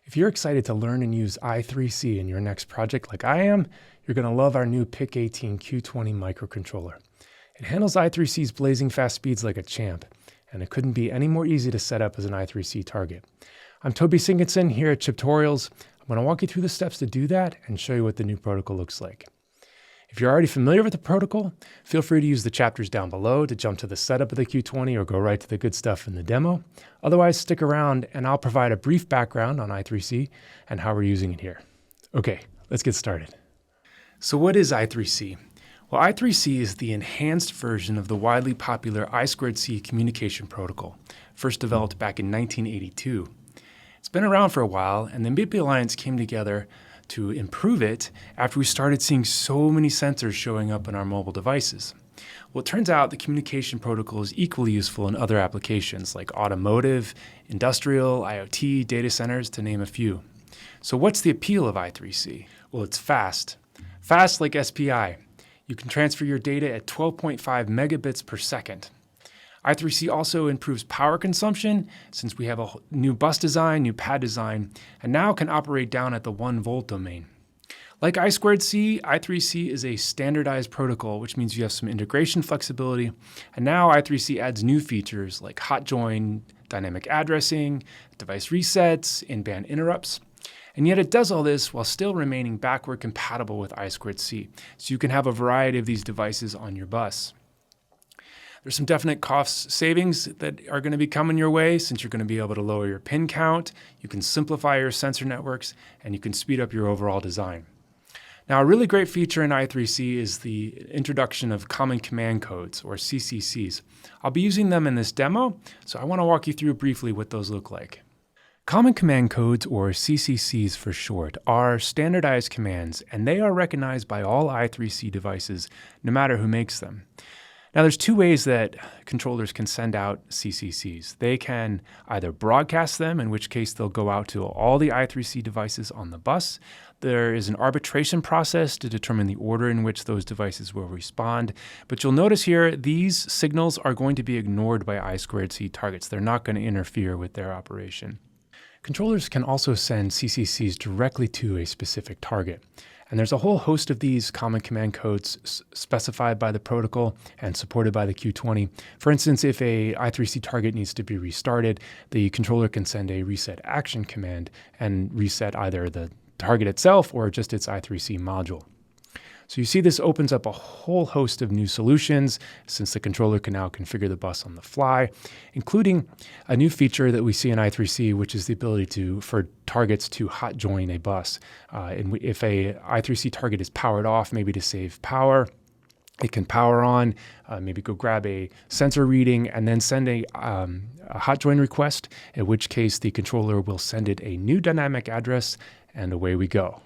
If you're excited to learn and use I3C in your next project like I am, you're going to love our new PIC18-Q20 microcontroller. It handles I3C's blazing fast speeds like a champ, and it couldn't be any more easy to set up as an I3C target. I'm Toby Sinkinson here at Chiptorials. I'm going to walk you through the steps to do that and show you what the new protocol looks like. If you're already familiar with the protocol, feel free to use the chapters down below to jump to the setup of the Q20 or go right to the good stuff in the demo. Otherwise, stick around and I'll provide a brief background on I3C and how we're using it here. Okay, let's get started. So what is I3C? Well, I3C is the enhanced version of the widely popular I2C communication protocol, first developed back in 1982. It's been around for a while, and the MPLAB Alliance came together to improve it after we started seeing so many sensors showing up in our mobile devices. Well, it turns out the communication protocol is equally useful in other applications like automotive, industrial, IoT, data centers, to name a few. So what's the appeal of I3C? Well, it's fast. Fast like SPI. You can transfer your data at 12.5 megabits per second. I3C also improves power consumption since we have a new bus design, new pad design, and now can operate down at the 1 volt domain. Like I2C, I3C is a standardized protocol, which means you have some integration flexibility. And now I3C adds new features like hot join, dynamic addressing, device resets, in-band interrupts. And yet it does all this while still remaining backward compatible with I2C. So you can have a variety of these devices on your bus. There's some definite cost savings that are going to be coming your way since you're going to be able to lower your pin count, you can simplify your sensor networks, and you can speed up your overall design. Now, a really great feature in I3C is the introduction of common command codes, or CCCs. I'll be using them in this demo, so I want to walk you through briefly what those look like. Common command codes, or CCCs for short, are standardized commands, and they are recognized by all I3C devices, no matter who makes them. Now, there's two ways that controllers can send out CCCs. They can either broadcast them, in which case they'll go out to all the I3C devices on the bus. There is an arbitration process to determine the order in which those devices will respond. But you'll notice here, these signals are going to be ignored by I2C targets. They're not going to interfere with their operation. Controllers can also send CCCs directly to a specific target. And there's a whole host of these common command codes specified by the protocol and supported by the Q20. For instance, if a I3C target needs to be restarted, the controller can send a reset action command and reset either the target itself or just its I3C module. So you see this opens up a whole host of new solutions since the controller can now configure the bus on the fly, including a new feature that we see in I3C, which is the ability for targets to hot join a bus. And if a I3C target is powered off, maybe to save power, it can power on, maybe go grab a sensor reading and then send a hot join request, in which case the controller will send it a new dynamic address and away we go.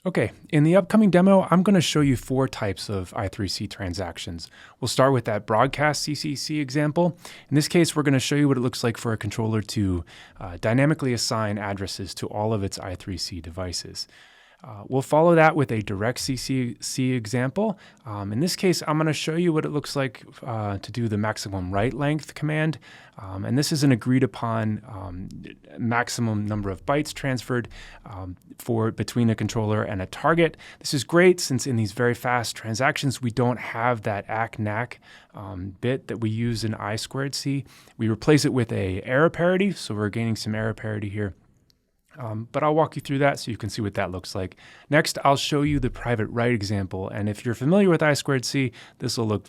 Okay, in the upcoming demo, I'm going to show you 4 types of I3C transactions. We'll start with that broadcast CCC example. In this case, we're going to show you what it looks like for a controller to dynamically assign addresses to all of its I3C devices. We'll follow that with a direct CCC example. In this case, I'm going to show you what it looks like to do the maximum write length command. And this is an agreed upon maximum number of bytes transferred between a controller and a target. This is great since in these very fast transactions, we don't have that ACK-NAC bit that we use in I2C. We replace it with a error parity, so we're gaining some error parity here. But I'll walk you through that so you can see what that looks like. Next, I'll show you the private write example. And if you're familiar with I2C, this will look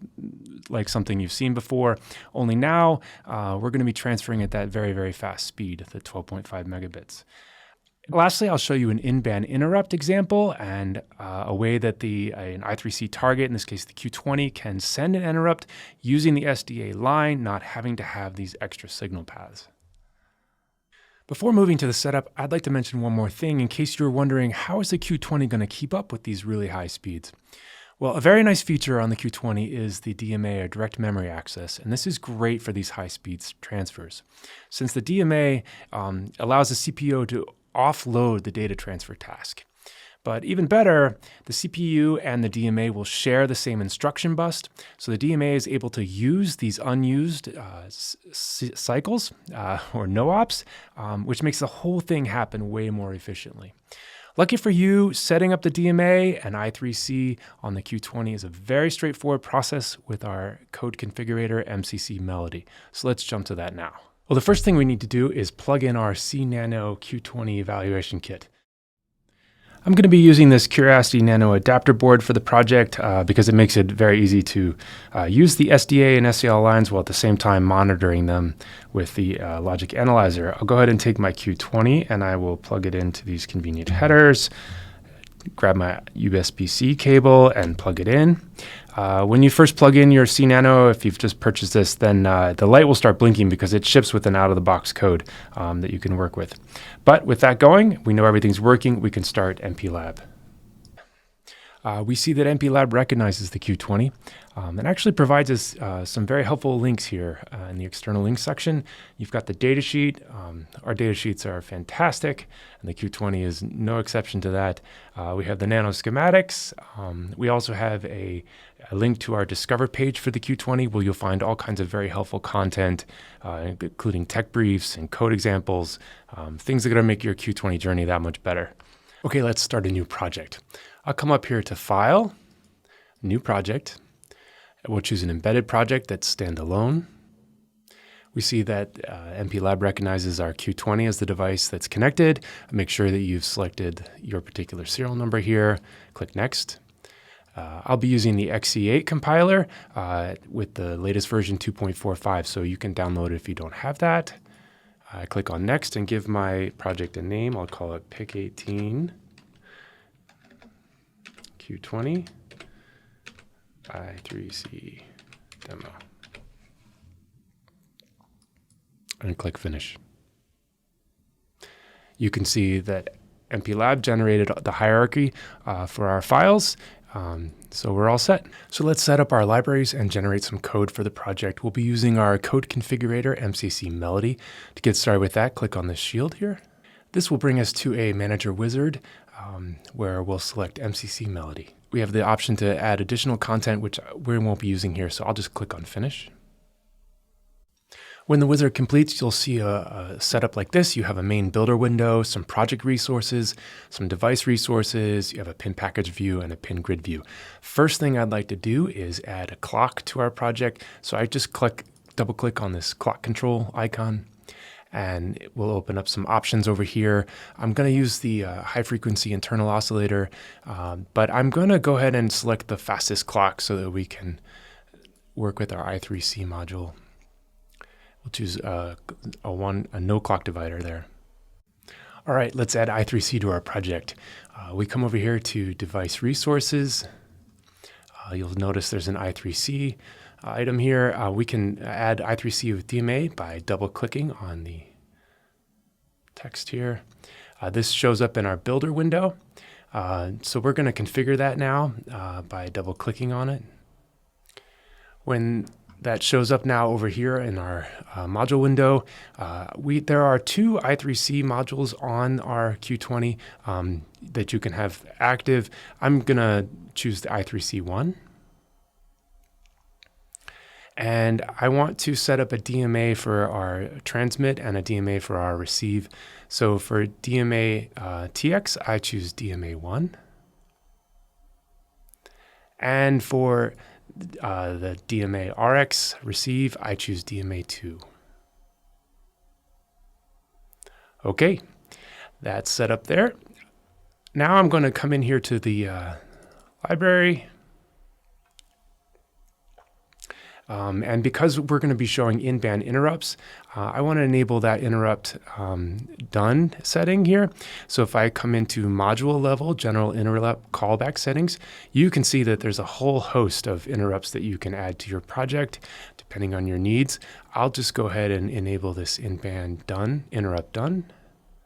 like something you've seen before. Only now, we're going to be transferring at that very, very fast speed, the 12.5 megabits. Lastly, I'll show you an in-band interrupt example and a way that an I3C target, in this case the Q20, can send an interrupt using the SDA line, not having to have these extra signal paths. Before moving to the setup, I'd like to mention one more thing in case you're wondering, how is the Q20 going to keep up with these really high speeds? Well, a very nice feature on the Q20 is the DMA, or direct memory access, and this is great for these high speed transfers. Since the DMA allows the CPO to offload the data transfer task. But even better, the CPU and the DMA will share the same instruction bus. So the DMA is able to use these unused cycles or no-ops, which makes the whole thing happen way more efficiently. Lucky for you, setting up the DMA and I3C on the Q20 is a very straightforward process with our code configurator MCC Melody. So let's jump to that now. Well, the first thing we need to do is plug in our Cnano Q20 evaluation kit. I'm going to be using this Curiosity Nano adapter board for the project because it makes it very easy to use the SDA and SCL lines while at the same time monitoring them with the Logic Analyzer. I'll go ahead and take my Q20 and I will plug it into these convenient headers, grab my USB-C cable and plug it in. When you first plug in your Cnano, if you've just purchased this, then the light will start blinking because it ships with an out-of-the-box code that you can work with. But with that going, we know everything's working. We can start MPLAB. We see that MPLAB recognizes the Q20 and actually provides us some very helpful links here in the external links section. You've got the datasheet. Our datasheets are fantastic, and the Q20 is no exception to that. We have the Nano schematics. We also have a link to our Discover page for the Q20 where you'll find all kinds of very helpful content, including tech briefs and code examples, things that are going to make your Q20 journey that much better. Okay, let's start a new project. I'll come up here to File, New Project. We'll choose an embedded project that's standalone. We see that MPLAB recognizes our Q20 as the device that's connected. Make sure that you've selected your particular serial number here. Click Next. I'll be using the XE8 compiler with the latest version 2.45, so you can download it if you don't have that. I click on Next and give my project a name. I'll call it PIC18-Q20 I3C Demo. And click Finish. You can see that MPLAB generated the hierarchy for our files. So we're all set. So let's set up our libraries and generate some code for the project. We'll be using our code configurator MCC Melody. To get started with that, click on this shield here. This will bring us to a manager wizard where we'll select MCC Melody. We have the option to add additional content, which we won't be using here, so I'll just click on Finish. When the wizard completes, you'll see a setup like this. You have a main builder window, some project resources, some device resources, you have a pin package view and a pin grid view. First thing I'd like to do is add a clock to our project. So I just double click on this clock control icon and it will open up some options over here. I'm going to use the high frequency internal oscillator, but I'm going to go ahead and select the fastest clock so that we can work with our I3C module. We'll choose a no clock divider there. All right, let's add I3C to our project. We come over here to device resources. You'll notice there's an I3C item here. We can add I3C with DMA by double clicking on the text here. This shows up in our builder window. So we're going to configure that now by double clicking on it. When that shows up now over here in our module window. There are two I3C modules on our Q20 that you can have active. I'm going to choose the I3C1. And I want to set up a DMA for our transmit and a DMA for our receive. So for DMA TX, I choose DMA1. And for the DMA RX receive, I choose DMA2. Okay, that's set up there. Now I'm going to come in here to the library. And because we're going to be showing in-band interrupts, I want to enable that interrupt done setting here. So if I come into module level, general interrupt callback settings, you can see that there's a whole host of interrupts that you can add to your project depending on your needs. I'll just go ahead and enable this in-band done, interrupt done.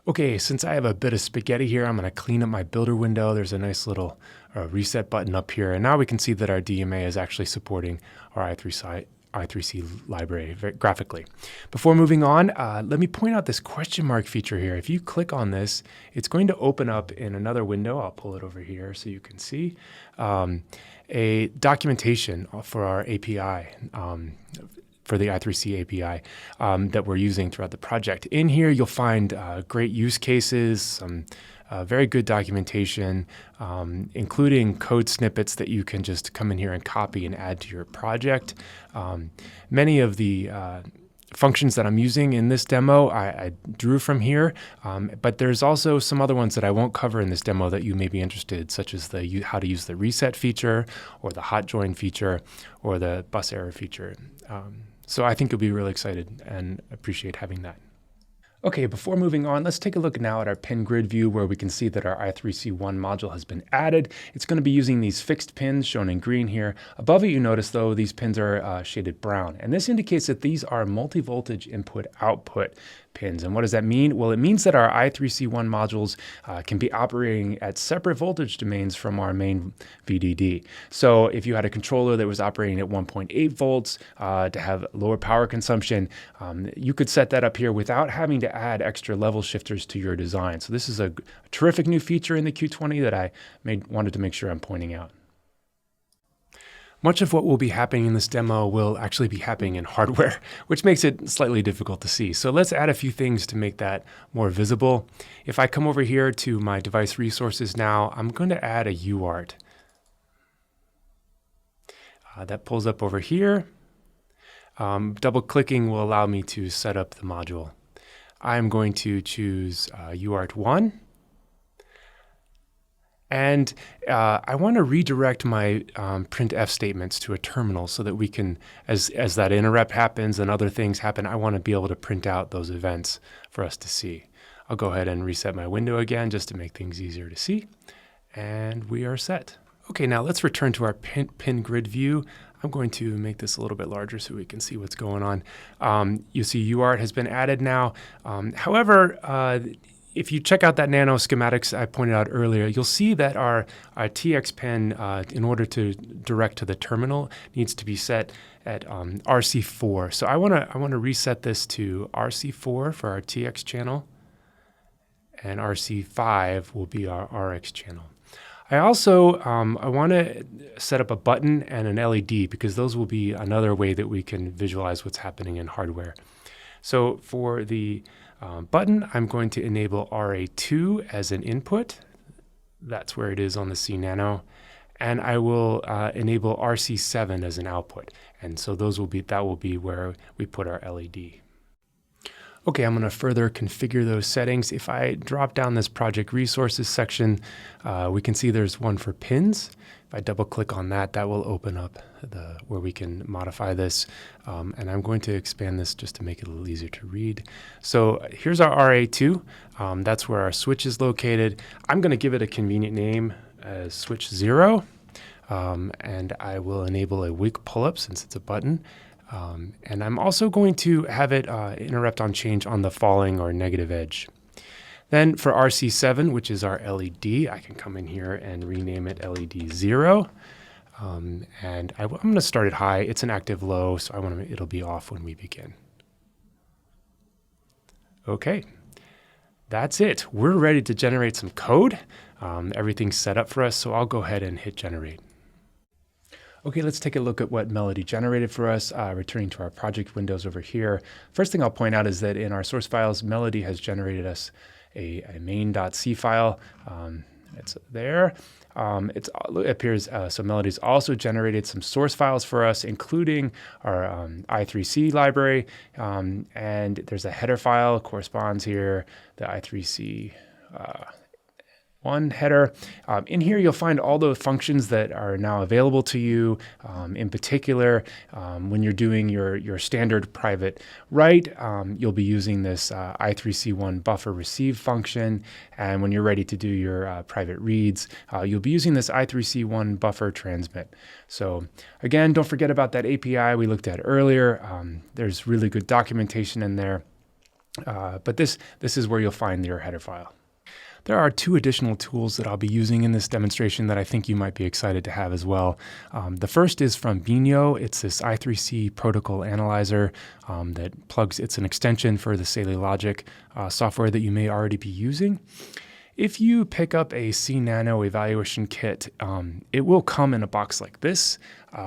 Okay, since I have a bit of spaghetti here, I'm going to clean up my builder window. There's a nice little reset button up here. And now we can see that our DMA is actually supporting our I3C library graphically. Before moving on, let me point out this question mark feature here. If you click on this, it's going to open up in another window. I'll pull it over here so you can see a documentation for our API. For the I3C API that we're using throughout the project. In here, you'll find great use cases, some very good documentation, including code snippets that you can just come in here and copy and add to your project. Many of the functions that I'm using in this demo, I drew from here, but there's also some other ones that I won't cover in this demo that you may be interested, such as how to use the reset feature, or the hot join feature, or the bus error feature. So I think you'll be really excited and appreciate having that. Okay, before moving on, let's take a look now at our pin grid view where we can see that our I3C1 module has been added. It's going to be using these fixed pins shown in green here. Above it, you notice though, these pins are shaded brown. And this indicates that these are multi-voltage input-output pins. And what does that mean? Well, it means that our I3C1 modules can be operating at separate voltage domains from our main VDD. So if you had a controller that was operating at 1.8 volts to have lower power consumption, you could set that up here without having to add extra level shifters to your design. So this is a terrific new feature in the Q20 that I wanted to make sure I'm pointing out. Much of what will be happening in this demo will actually be happening in hardware, which makes it slightly difficult to see. So let's add a few things to make that more visible. If I come over here to my device resources now, I'm going to add a UART. That pulls up over here. Double clicking will allow me to set up the module. I'm going to choose UART 1. And I want to redirect my printf statements to a terminal so that we can, as that interrupt happens and other things happen, I want to be able to print out those events for us to see. I'll go ahead and reset my window again just to make things easier to see. And we are set. Okay, now let's return to our pin grid view. I'm going to make this a little bit larger so we can see what's going on. You see UART has been added now. However, if you check out that Nano schematics I pointed out earlier, you'll see that our TX pin, in order to direct to the terminal, needs to be set at RC4. So I want to reset this to RC4 for our TX channel, and RC5 will be our RX channel. I also I want to set up a button and an LED because those will be another way that we can visualize what's happening in hardware. So for the button, I'm going to enable RA2 as an input. That's where it is on the Cnano. And I will enable RC7 as an output. And so that will be where we put our LED. Okay, I'm going to further configure those settings. If I drop down this project resources section, we can see there's one for pins. If I double click on that, that will open up where we can modify this. And I'm going to expand this just to make it a little easier to read. So here's our RA2. That's where our switch is located. I'm going to give it a convenient name as switch 0. And I will enable a weak pull-up since it's a button. And I'm also going to have it interrupt on change on the falling or negative edge. Then for RC7, which is our LED, I can come in here and rename it LED 0. And I'm going to start it high. It's an active low, so it'll be off when we begin. Okay, that's it. We're ready to generate some code. Everything's set up for us, so I'll go ahead and hit generate. Okay, let's take a look at what Melody generated for us, returning to our project windows over here. First thing I'll point out is that in our source files, Melody has generated us a main.c file. It's there. It appears, so Melody's also generated some source files for us, including our I3C library, and there's a header file corresponds here, the I3C one header. In here, you'll find all the functions that are now available to you. In particular, when you're doing your standard private write, you'll be using this I3C1 buffer receive function. And when you're ready to do your private reads, you'll be using this I3C1 buffer transmit. So again, don't forget about that API we looked at earlier. There's really good documentation in there. But this is where you'll find your header file. There are two additional tools that I'll be using in this demonstration that I think you might be excited to have as well. The first is from Binho. It's this I3C Protocol Analyzer that plugs, it's an extension for the Saleae Logic software that you may already be using. If you pick up a Cnano evaluation kit, it will come in a box like this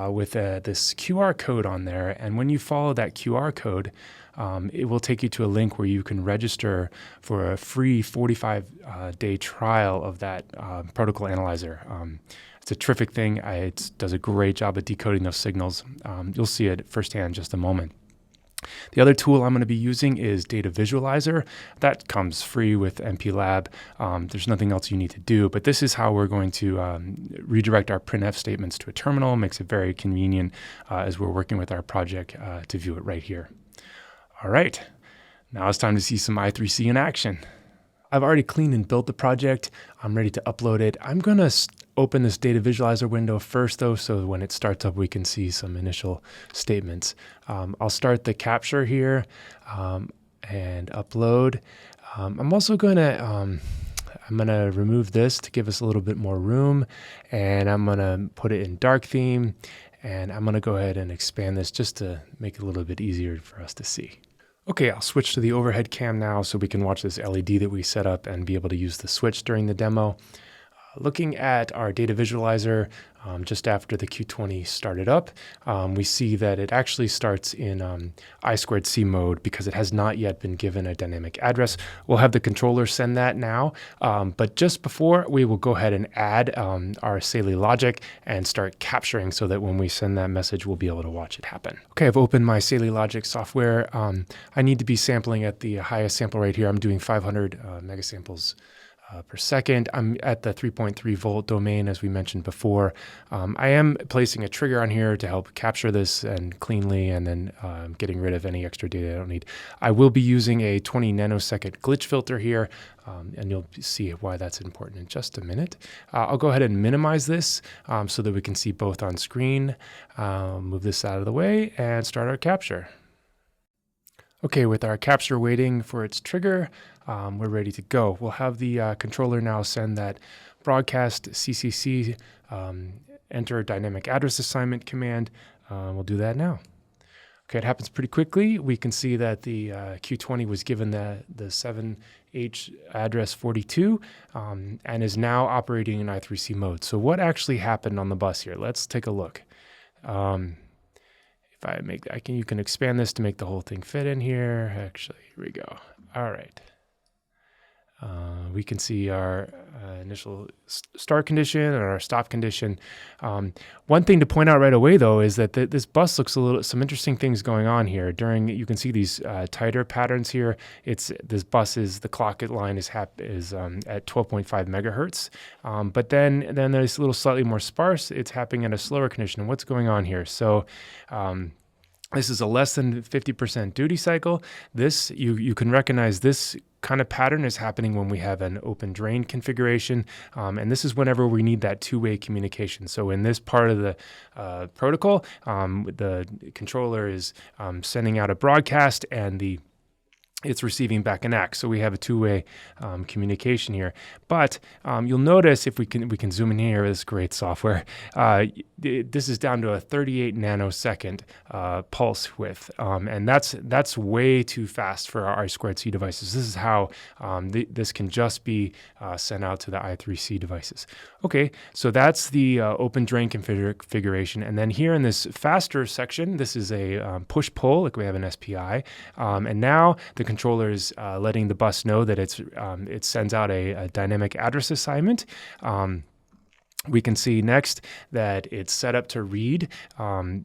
with this QR code on there. And when you follow that QR code, it will take you to a link where you can register for a free 45-day trial of that protocol analyzer. It's a terrific thing. It does a great job of decoding those signals. You'll see it firsthand in just a moment. The other tool I'm going to be using is Data Visualizer. That comes free with MPLAB. There's nothing else you need to do, but this is how we're going to redirect our printf statements to a terminal. It makes it very convenient as we're working with our project to view it right here. All right, now it's time to see some I3C in action. I've already cleaned and built the project. I'm ready to upload it. I'm going to open this data visualizer window first though, so when it starts up, we can see some initial statements. I'll start the capture here and upload. I'm also going to remove this to give us a little bit more room, and I'm going to put it in dark theme, and I'm going to go ahead and expand this just to make it a little bit easier for us to see. Okay, I'll switch to the overhead cam now so we can watch this LED that we set up and be able to use the switch during the demo. Looking at our data visualizer, just after the Q20 started up, we see that it actually starts in I2C mode because it has not yet been given a dynamic address. We'll have the controller send that now, but just before, we will go ahead and add our Saleae Logic and start capturing so that when we send that message, we'll be able to watch it happen. Okay, I've opened my Saleae Logic software. I need to be sampling at the highest sample rate here. I'm doing 500 megasamples per second. I'm at the 3.3 volt domain, as we mentioned before. I am placing a trigger on here to help capture this and cleanly, and then getting rid of any extra data I don't need. I will be using a 20 nanosecond glitch filter here, and you'll see why that's important in just a minute. I'll go ahead and minimize this so that we can see both on screen. Move this out of the way and start our capture. Okay, with our capture waiting for its trigger, we're ready to go. We'll have the controller now send that broadcast CCC enter dynamic address assignment command. We'll do that now. Okay, it happens pretty quickly. We can see that the Q20 was given the 7H address 42 and is now operating in I3C mode. So what actually happened on the bus here? Let's take a look. If I make, you can expand this to make the whole thing fit in here. Actually, here we go. All right. We can see our initial start condition and our stop condition. One thing to point out right away, though, is that this bus looks some interesting things going on here. You can see these tighter patterns here. This bus the clock line is at 12.5 megahertz. But then there's a little slightly more sparse. It's happening at a slower condition. What's going on here? So, this is a less than 50% duty cycle. You can recognize this kind of pattern is happening when we have an open drain configuration. And this is whenever we need that two-way communication. So in this part of the protocol, the controller is sending out a broadcast and it's receiving back an ACK. So we have a two-way communication here. But you'll notice if we can zoom in here, this great software. This is down to a 38 nanosecond pulse width, and that's way too fast for our I2C devices. This is how this can just be sent out to the I3C devices. Okay, so that's the open drain configuration, and then here in this faster section, this is a push-pull, like we have an SPI, and now the controller is letting the bus know that it sends out a dynamic address assignment. We can see next that it's set up to read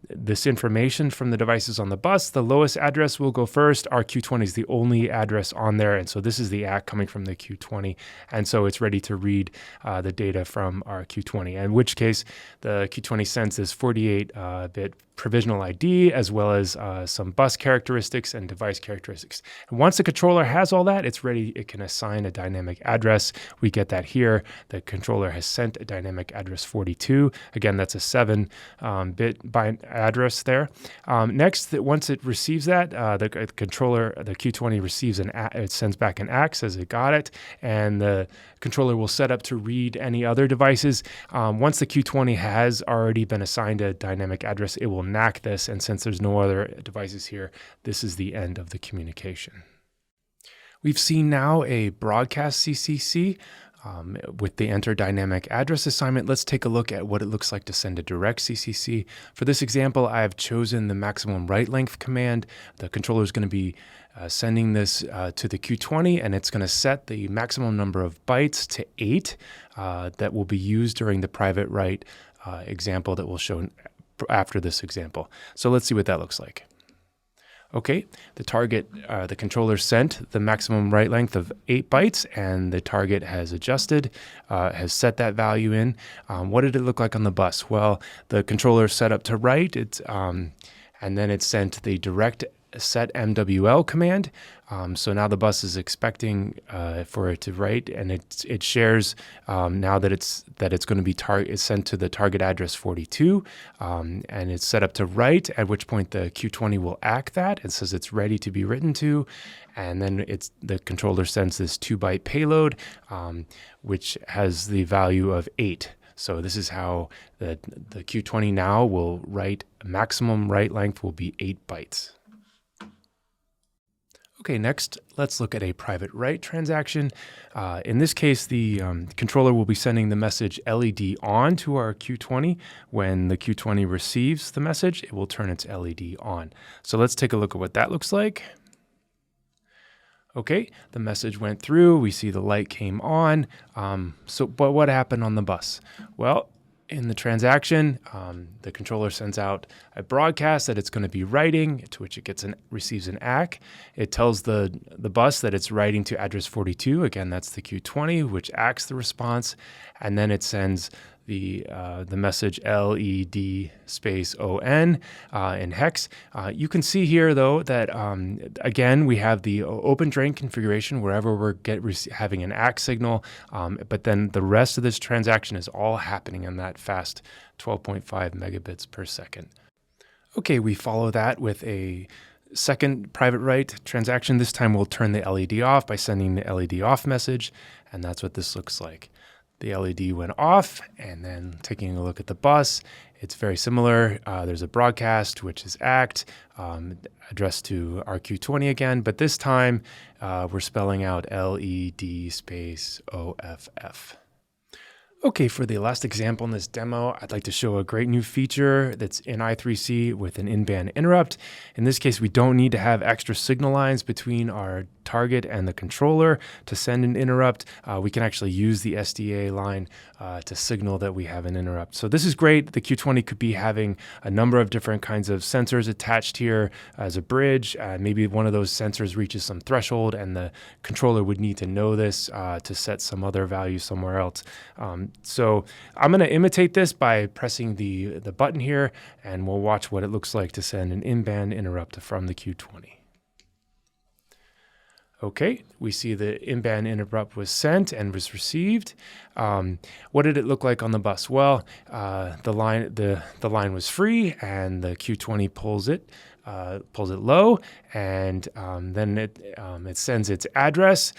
this information from the devices on the bus. The lowest address will go first. Our Q20 is the only address on there, and so this is the ACK coming from the Q20, and so it's ready to read the data from our Q20, in which case the Q20 sends this 48-bit provisional ID as well as some bus characteristics and device characteristics. And once the controller has all that, it's ready. It can assign a dynamic address. We get that here. The controller has sent a dynamic dynamic address 42. Again, that's a 7-bit address there. Next, once it receives that, the controller, the Q20 receives it sends back an ACK, says it got it, and the controller will set up to read any other devices. Once the Q20 has already been assigned a dynamic address, it will NAC this, and since there's no other devices here, this is the end of the communication. We've seen now a broadcast CCC with the enter dynamic address assignment. Let's take a look at what it looks like to send a direct CCC. For this example, I have chosen the maximum write length command. The controller is going to be sending this to the Q20, and it's going to set the maximum number of bytes to 8 that will be used during the private write example that we'll show after this example. So let's see what that looks like. Okay, the controller sent the maximum write length of 8 bytes, and the target has adjusted, has set that value in. What did it look like on the bus? Well, the controller set up to write, and then it sent the direct set MWL command. So now the bus is expecting for it to write, and it shares now that it's going to be sent to the target address 42, and it's set up to write, at which point the Q20 will ACK that. It says it's ready to be written to, and then the controller sends this 2-byte payload, which has the value of 8. So this is how the Q20 now will write. Maximum write length will be 8 bytes. Okay, next, let's look at a private write transaction. In this case, the controller will be sending the message LED on to our Q20. When the Q20 receives the message, it will turn its LED on. So let's take a look at what that looks like. Okay, the message went through. We see the light came on. But what happened on the bus? Well, in the transaction, the controller sends out a broadcast that it's going to be writing, to which it receives an ACK. It tells the bus that it's writing to address 42. Again, that's the Q20, which ACKs the response, and then it sends the message LED space ON in hex. You can see here though that again we have the open drain configuration wherever we're having an ACK signal, but then the rest of this transaction is all happening in that fast 12.5 megabits per second. Okay, we follow that with a second private write transaction. This time we'll turn the LED off by sending the LED off message, and that's what this looks like. The LED went off, and then taking a look at the bus, it's very similar. There's a broadcast, which is ACT, addressed to our Q20 again, but this time we're spelling out LED space OFF. Okay, for the last example in this demo, I'd like to show a great new feature that's in I3C with an in-band interrupt. In this case, we don't need to have extra signal lines between our target and the controller to send an interrupt. We can actually use the SDA line to signal that we have an interrupt. So this is great. The Q20 could be having a number of different kinds of sensors attached here as a bridge. Maybe one of those sensors reaches some threshold, and the controller would need to know this to set some other value somewhere else. So I'm going to imitate this by pressing the button here, and we'll watch what it looks like to send an in-band interrupt from the Q20. Okay, we see the in-band interrupt was sent and was received. What did it look like on the bus? Well, the line was free, and the Q20 pulls it low, and then it sends its address.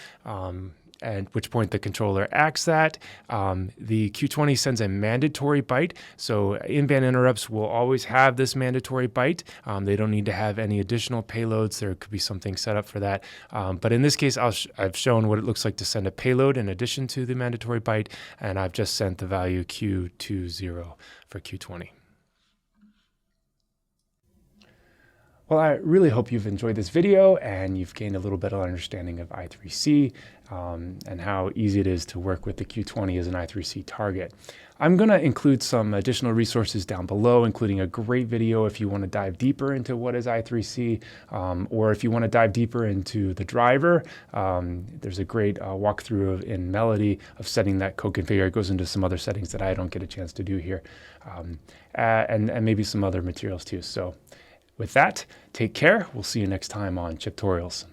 At which point the controller ACKs that. The Q20 sends a mandatory byte, so in-band interrupts will always have this mandatory byte. They don't need to have any additional payloads. There could be something set up for that. But in this case, I've shown what it looks like to send a payload in addition to the mandatory byte, and I've just sent the value Q20 for Q20. Well, I really hope you've enjoyed this video and you've gained a little better understanding of I3C and how easy it is to work with the Q20 as an I3C target. I'm going to include some additional resources down below, including a great video if you want to dive deeper into what is I3C, or if you want to dive deeper into the driver. There's a great walkthrough in Melody of setting that code configure. It goes into some other settings that I don't get a chance to do here, and maybe some other materials too. So with that, take care. We'll see you next time on Chiptorials.